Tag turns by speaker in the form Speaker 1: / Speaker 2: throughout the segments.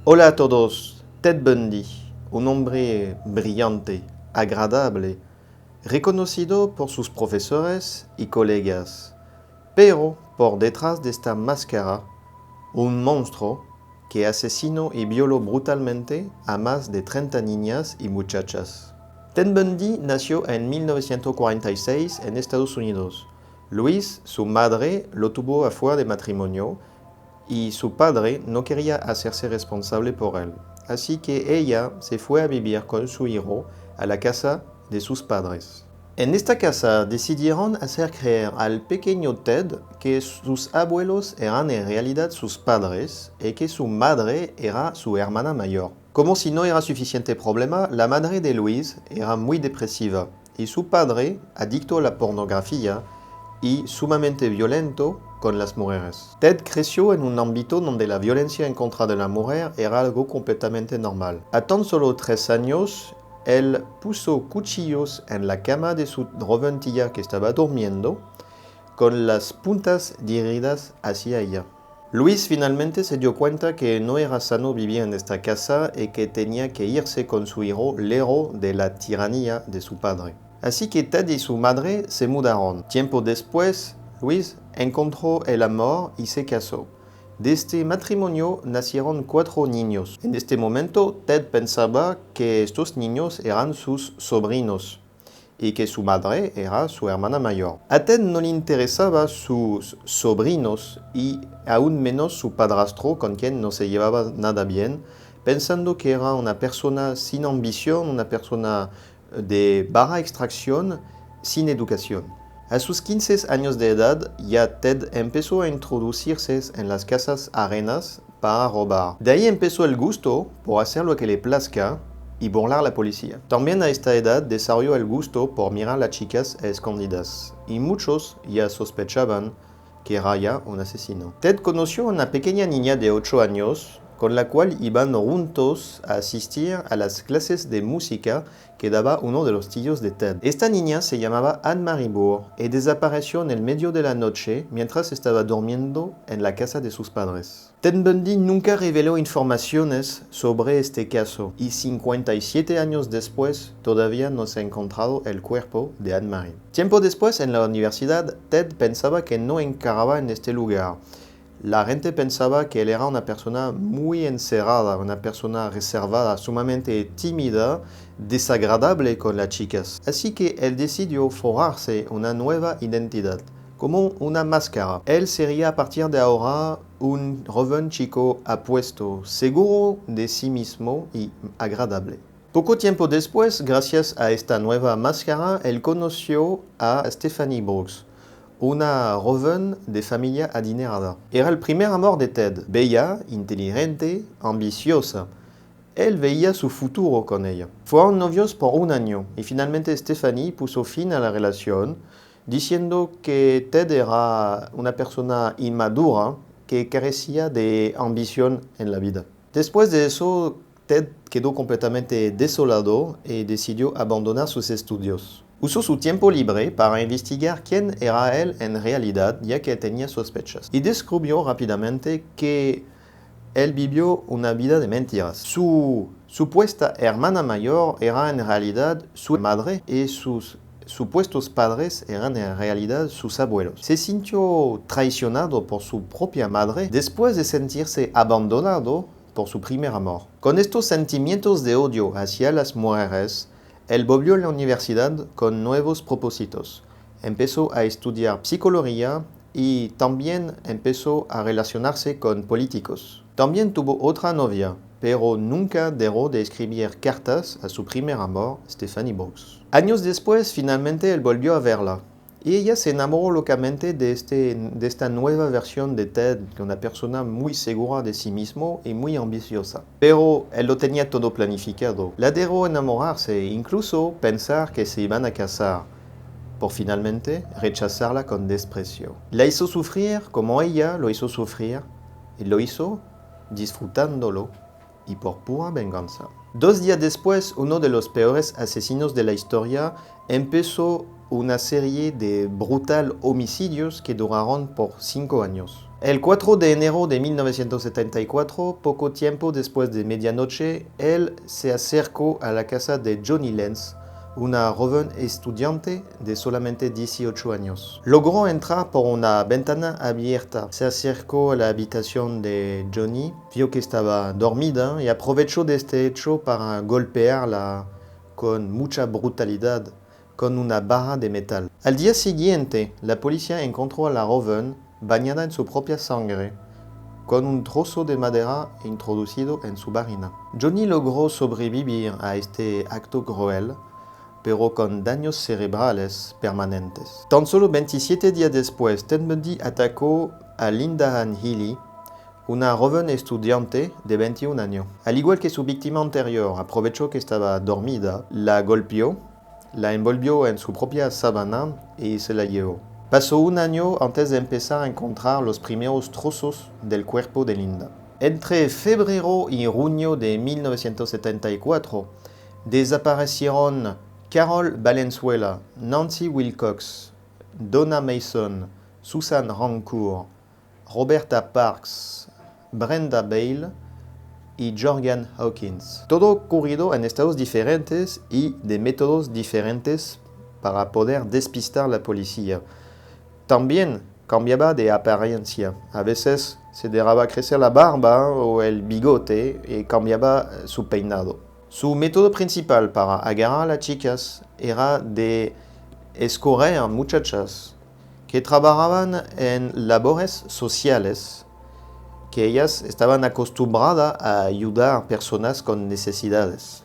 Speaker 1: Hola a todos, Ted Bundy, un hombre brillante, agradable, reconocido por sus profesores y colegas, pero por detrás de esta máscara, un monstruo que asesinó y violó brutalmente a más de 30 niñas y muchachas. Ted Bundy nació en 1946 en Estados Unidos. Louise, su madre, lo tuvo afuera de matrimonio y su padre no quería hacerse responsable por él. Así que ella se fue a vivir con su hijo a la casa de sus padres. En esta casa decidieron hacer creer al pequeño Ted que sus abuelos eran en realidad sus padres y que su madre era su hermana mayor. Como si no era suficiente problema, la madre de Louise era muy depresiva y su padre, adicto a la pornografía y sumamente violento con las mujeres. Ted creció en un ámbito donde la violencia en contra de la mujer era algo completamente normal. A tan solo 3 años, él puso cuchillos en la cama de su joven tía que estaba durmiendo, con las puntas dirigidas hacia ella. Luis finalmente se dio cuenta que no era sano vivir en esta casa y que tenía que irse con su hijo lejos de la tiranía de su padre. Así que Ted y su madre se mudaron. Tiempo después, Luis encontró el amor y se casó. De este matrimonio nacieron 4 niños. En este momento, Ted pensaba que estos niños eran sus sobrinos y que su madre era su hermana mayor. A Ted no le interesaban sus sobrinos y aún menos su padrastro, con quien no se llevaba nada bien, pensando que era una persona sin ambición, una persona de baja extracción, sin educación. A sus 15 años de edad, ya Ted empezó a introducirse en las casas ajenas para robar. De ahí empezó el gusto por hacer lo que le plazca y burlar a la policía. También a esta edad desarrolló el gusto por mirar a las chicas a escondidas, y muchos ya sospechaban que era ya un asesino. Ted conoció a una pequeña niña de 8 años, con la cual iban juntos a asistir a las clases de música que daba uno de los tíos de Ted. Esta niña se llamaba Anne-Marie Bourg y desapareció en el medio de la noche mientras estaba durmiendo en la casa de sus padres. Ted Bundy nunca reveló informaciones sobre este caso y 57 años después todavía no se ha encontrado el cuerpo de Anne-Marie. Tiempo después en la universidad, Ted pensaba que no encajaba en este lugar. La gente pensaba que él era una persona muy encerrada, una persona reservada, sumamente tímida, desagradable con las chicas. Así que él decidió forjarse una nueva identidad, como una máscara. Él sería a partir de ahora un joven chico apuesto, seguro de sí mismo y agradable. Poco tiempo después, gracias a esta nueva máscara, él conoció a Stephanie Brooks, una joven de familia adinerada. Era el primer amor de Ted, bella, inteligente, ambiciosa. Él veía su futuro con ella. Fueron novios por 1 año y finalmente Stephanie puso fin a la relación, diciendo que Ted era una persona inmadura que carecía de ambición en la vida. Después de eso, Ted quedó completamente desolado y decidió abandonar sus estudios. Usó su tiempo libre para investigar quién era él en realidad, ya que tenía sospechas, y descubrió rápidamente que él vivió una vida de mentiras. Su supuesta hermana mayor era en realidad su madre y sus supuestos padres eran en realidad sus abuelos. Se sintió traicionado por su propia madre después de sentirse abandonado por su primer amor. Con estos sentimientos de odio hacia las mujeres, él volvió a la universidad con nuevos propósitos. Empezó a estudiar psicología y también empezó a relacionarse con políticos. También tuvo otra novia, pero nunca dejó de escribir cartas a su primer amor, Stephanie Brooks. Años después, finalmente él volvió a verla, y ella se enamoró locamente de esta nueva versión de Ted, una persona muy segura de sí mismo y muy ambiciosa. Pero él lo tenía todo planificado. La dejó enamorarse e incluso pensar que se iban a casar, por finalmente rechazarla con desprecio. La hizo sufrir como ella lo hizo sufrir, y lo hizo disfrutándolo y por pura venganza. 2 días después, uno de los peores asesinos de la historia empezó una serie de brutal homicidios que duraron por 5 años. El 4 de enero de 1974, poco tiempo después de medianoche, él se acercó a la casa de Johnny Lenz, una joven estudiante de solamente 18 años. Logró entrar por una ventana abierta. Se acercó a la habitación de Johnny, vio que estaba dormida y aprovechó de este hecho para golpearla con mucha brutalidad con una barra de metal. Al día siguiente, la policía encontró a la joven bañada en su propia sangre, con un trozo de madera introducido en su vagina. Johnny logró sobrevivir a este acto cruel, pero con daños cerebrales permanentes. Tan solo 27 días después, Ted Bundy atacó a Linda Ann Healy, una joven estudiante de 21 años. Al igual que su víctima anterior, aprovechó que estaba dormida, la golpeó, la envolvió en su propia sábana y se la llevó. Pasó un año antes de empezar a encontrar los primeros trozos del cuerpo de Linda. Entre febrero y junio de 1974, desaparecieron Carol Valenzuela, Nancy Wilcox, Donna Mason, Susan Rancourt, Roberta Parks, Brenda Bale y Jorgan Hawkins. Todo ocurrido en estados diferentes y de métodos diferentes para poder despistar a la policía. También cambiaba de apariencia. A veces se dejaba crecer la barba o el bigote y cambiaba su peinado. Su método principal para agarrar a las chicas era de escoger muchachas que trabajaban en labores sociales, que ellas estaban acostumbradas a ayudar a personas con necesidades.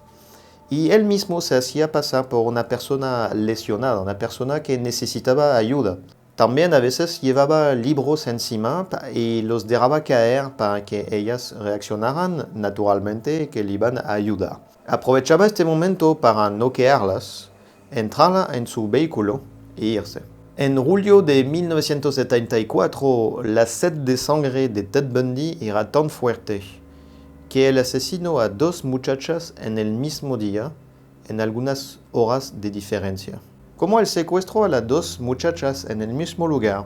Speaker 1: Y él mismo se hacía pasar por una persona lesionada, una persona que necesitaba ayuda. También a veces llevaba libros encima y los dejaba caer para que ellas reaccionaran naturalmente y que le iban a ayudar. Aprovechaba este momento para noquearlas, entrar en su vehículo e irse. En julio de 1974, la sed de sangre de Ted Bundy era tan fuerte que él asesinó a 2 muchachas en el mismo día, en algunas horas de diferencia. Como él secuestró a las 2 muchachas en el mismo lugar,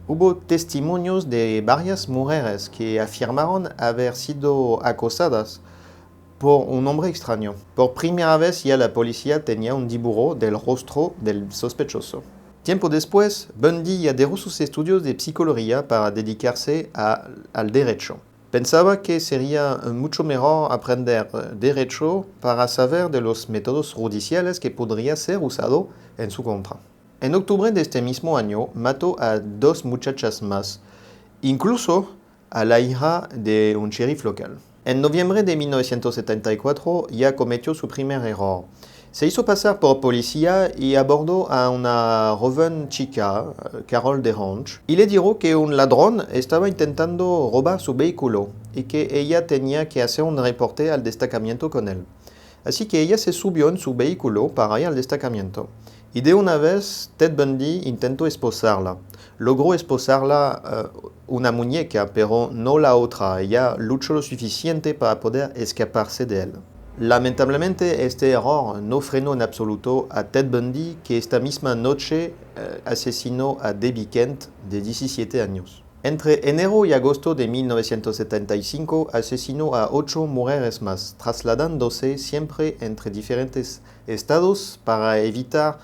Speaker 1: hubo testimonios de varias mujeres que afirmaron haber sido acosadas por un hombre extraño. Por primera vez ya la policía tenía un dibujo del rostro del sospechoso. Tiempo después, Bundy ya dejó sus estudios de psicología para dedicarse al derecho. Pensaba que sería mucho mejor aprender derecho para saber de los métodos judiciales que podría ser usado en su contra. En octubre de este mismo año mató a 2 muchachas más, incluso a la hija de un sheriff local. En noviembre de 1974 ya cometió su primer error. Se hizo pasar por policía y abordó a una joven chica, Carol DeRange, y le dijo que un ladrón estaba intentando robar su vehículo y que ella tenía que hacer un reporte al destacamento con él. Así que ella se subió en su vehículo para ir al destacamento. Y de una vez Ted Bundy intentó esposarla. Logró esposarla una muñeca, pero no la otra. Ella luchó lo suficiente para poder escaparse de él. Lamentablemente, este error no frenó en absoluto a Ted Bundy, que esta misma noche asesinó a Debbie Kent, de 17 años. Entre enero y agosto de 1975 asesinó a 8 mujeres más, trasladándose siempre entre diferentes estados para evitar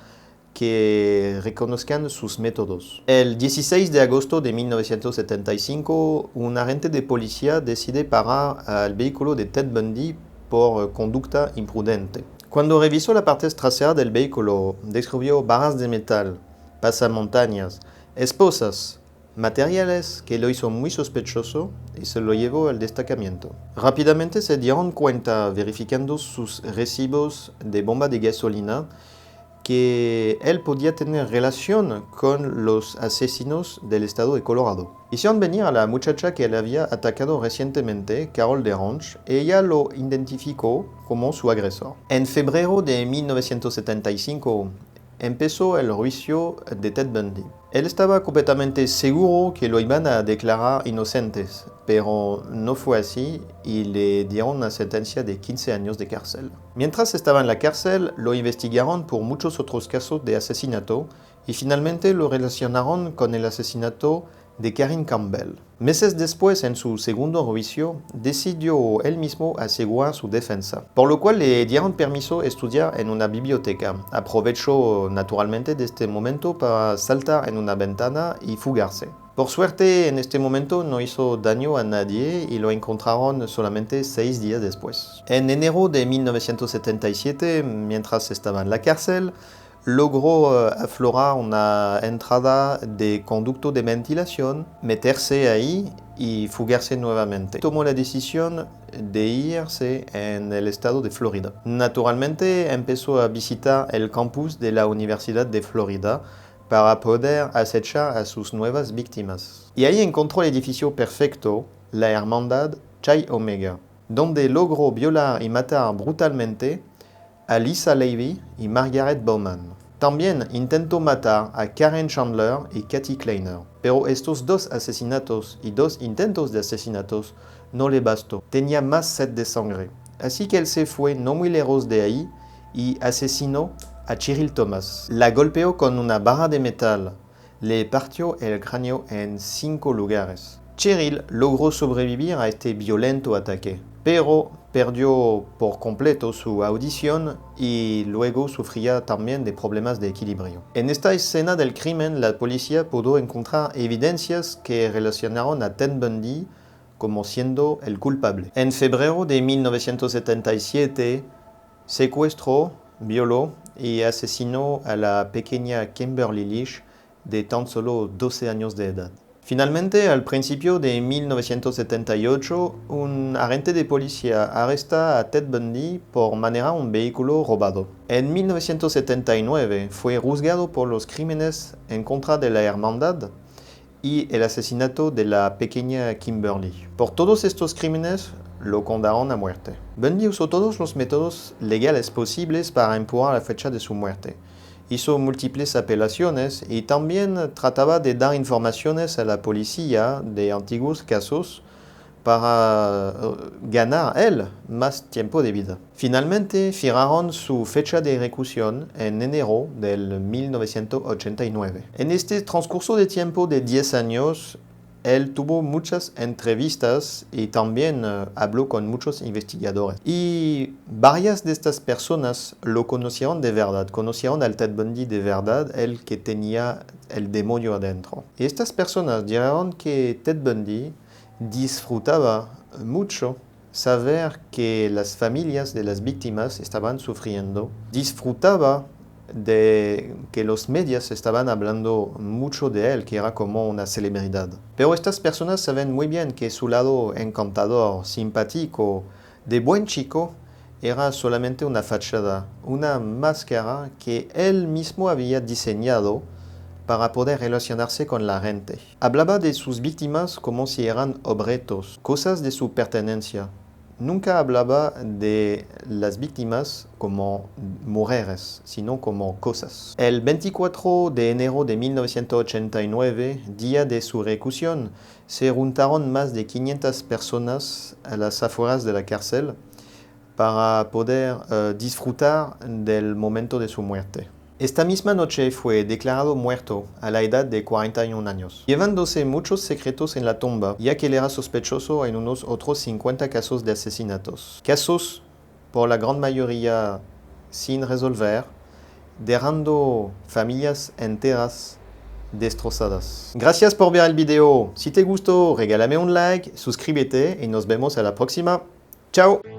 Speaker 1: que reconozcan sus métodos. El 16 de agosto de 1975, un agente de policía decide parar al vehículo de Ted Bundy por conducta imprudente. Cuando revisó la parte trasera del vehículo, descubrió barras de metal, pasamontañas, esposas, materiales que lo hizo muy sospechoso y se lo llevó al destacamento. Rápidamente se dieron cuenta, verificando sus recibos de bomba de gasolina, que él podía tener relación con los asesinos del estado de Colorado. Hicieron venir a la muchacha que él había atacado recientemente, Carol DeRange, y ella lo identificó como su agresor. En febrero de 1975 empezó el juicio de Ted Bundy. Él estaba completamente seguro que lo iban a declarar inocentes, pero no fue así y le dieron una sentencia de 15 años de cárcel. Mientras estaba en la cárcel, lo investigaron por muchos otros casos de asesinato y finalmente lo relacionaron con el asesinato de Karin Campbell. Meses después, en su segundo juicio, decidió él mismo asegurar su defensa, por lo cual le dieron permiso estudiar en una biblioteca. Aprovechó naturalmente de este momento para saltar en una ventana y fugarse. Por suerte, en este momento no hizo daño a nadie y lo encontraron solamente 6 días después. En enero de 1977, mientras estaba en la cárcel, logró aflorar una entrada de conducto de ventilación, meterse ahí y fugarse nuevamente. Tomó la decisión de irse en el estado de Florida. Naturalmente empezó a visitar el campus de la Universidad de Florida para poder acechar a sus nuevas víctimas. Y ahí encontró el edificio perfecto, la Hermandad Chi Omega, donde logró violar y matar brutalmente a Lisa Levy y Margaret Bowman. También intentó matar a Karen Chandler y Kathy Kleiner, pero estos 2 asesinatos y 2 intentos de asesinatos no le bastó. Tenía más sed de sangre, así que él se fue no muy lejos de ahí y asesinó a Cheryl Thomas. La golpeó con una barra de metal, le partió el cráneo en 5 lugares. Cheryl logró sobrevivir a este violento ataque, pero perdió por completo su audición y luego sufría también de problemas de equilibrio. En esta escena del crimen, la policía pudo encontrar evidencias que relacionaron a Ted Bundy como siendo el culpable. En febrero de 1977, secuestró, violó y asesinó a la pequeña Kimberly Lish de tan solo 12 años de edad. Finalmente, al principio de 1978, un agente de policía arresta a Ted Bundy por manejar un vehículo robado. En 1979 fue juzgado por los crímenes en contra de la hermandad y el asesinato de la pequeña Kimberly. Por todos estos crímenes, lo condenaron a muerte. Bundy usó todos los métodos legales posibles para empujar la fecha de su muerte. Hizo múltiples apelaciones y también trataba de dar informaciones a la policía de antiguos casos para ganar él más tiempo de vida. Finalmente, fijaron su fecha de ejecución en enero del 1989. En este transcurso de tiempo de 10 años, él tuvo muchas entrevistas y también habló con muchos investigadores. Y varias de estas personas lo conocieron de verdad, conocieron al Ted Bundy de verdad, el que tenía el demonio adentro. Y estas personas dijeron que Ted Bundy disfrutaba mucho saber que las familias de las víctimas estaban sufriendo, disfrutaba de que los medios estaban hablando mucho de él, que era como una celebridad. Pero estas personas saben muy bien que su lado encantador, simpático, de buen chico, era solamente una fachada, una máscara que él mismo había diseñado para poder relacionarse con la gente. Hablaba de sus víctimas como si eran objetos, cosas de su pertenencia. Nunca hablaba de las víctimas como mujeres, sino como cosas. El 24 de enero de 1989, día de su ejecución, se juntaron más de 500 personas a las afueras de la cárcel para poder disfrutar del momento de su muerte. Esta misma noche fue declarado muerto a la edad de 41 años, llevándose muchos secretos en la tumba, ya que él era sospechoso en unos otros 50 casos de asesinatos. Casos, por la gran mayoría, sin resolver, dejando familias enteras destrozadas. Gracias por ver el video. Si te gustó, regálame un like, suscríbete y nos vemos a la próxima. ¡Chao!